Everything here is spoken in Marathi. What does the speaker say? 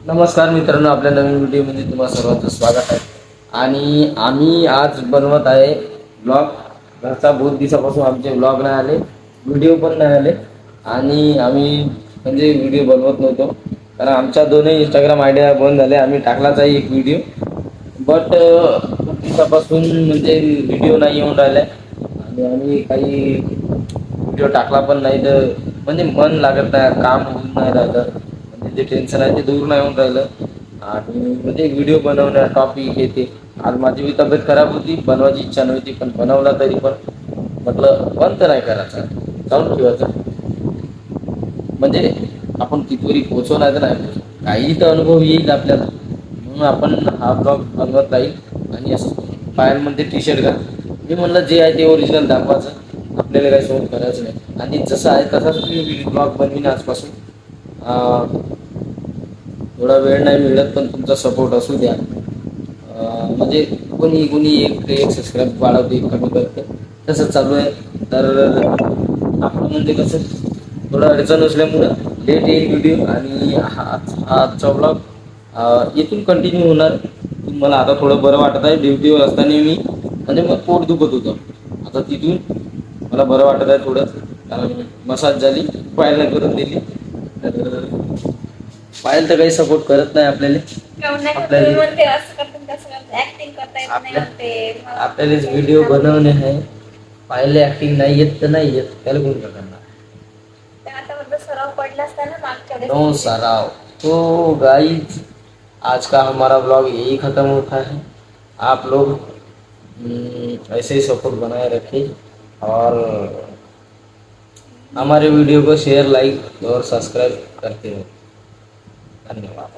नमस्कार मित्रांनो, आपल्या नवीन व्हिडिओमध्ये तुम्हा सर्वांचं स्वागत आहे. आणि आम्ही आज बनवत आहे ब्लॉग. घरचा बहुत दिवसापासून आमचे ब्लॉग नाही आले, व्हिडिओ पण नाही आले. आणि आम्ही म्हणजे व्हिडिओ बनवत नव्हतो कारण आमच्या दोन्ही इंस्टाग्राम आयडिया बंद झाल्या. आम्ही टाकलाच आहे एक व्हिडिओ, बट खूप दिवसापासून म्हणजे व्हिडिओ नाही येऊन राहिला आणि आम्ही काही व्हिडिओ टाकला पण नाही. तर म्हणजे मन लागत नाही, काम होऊन नाही राहिलं, म्हणजे जे टेन्शन आहे ते दूर नाही होऊन राहिलं. आणि म्हणजे व्हिडिओ बनवण्या टॉपिक येते. आज माझी बी तब्येत खराब होती, बनवायची इच्छा नव्हती, पण बनवला तरी पण म्हटलं बंद नाही करायचा, चालू ठेवायचा. म्हणजे आपण कितीवरी पोहोचवणार नाही तर नाही पोहोचू, काही तर अनुभव येईल आपल्याला, म्हणून आपण हा ब्लॉग बनवत राहील. आणि असं पायांमध्ये टी शर्ट घाल, मी म्हणलं जे आहे ते ओरिजिनल दाखवायचं, आपल्याला काही शोध करायचं नाही. आणि जसं आहे तसाच मी ब्लॉग बनवीन आजपासून. थोडा वेळ नाही मिळत पण तुमचा सपोर्ट असू द्या. म्हणजे कोणी कोणी एक सबस्क्राईब वाढवते, कमी करते, तसंच चालू आहे. तर आपण म्हणजे कसं थोडं अडचण असल्यामुळं लेट येईल व्हिडिओ. आणि आजचा ब्लॉग इथून कंटिन्यू होणार. मला आता थोडं बरं वाटत आहे. ड्युटीवर असताना मी म्हणजे मग पोट दुखत होतं, आता तिथून मला बरं वाटत आहे थोडं, कारण मसाज झाली, पायाला करून दिली. तर पायल तर काही सपोर्ट करत नाही आपल्याला. आपल्यालाच व्हिडिओ बनवणे आहे. पाहिले ऍक्टिंग नहीं येत तर नहीं येत, त्याला कोण का करणार. सराव पडला असता ना मागच्या वेळेस. नो सराव. तो गाइस, आज का हमारा ब्लॉग यही खत्म होता है. आप लोग ऐसे ही सपोर्ट बनाए रखें और हमारे वीडियो को शेयर, लाइक और सब्सक्राइब करते रहो. धन्यवाद.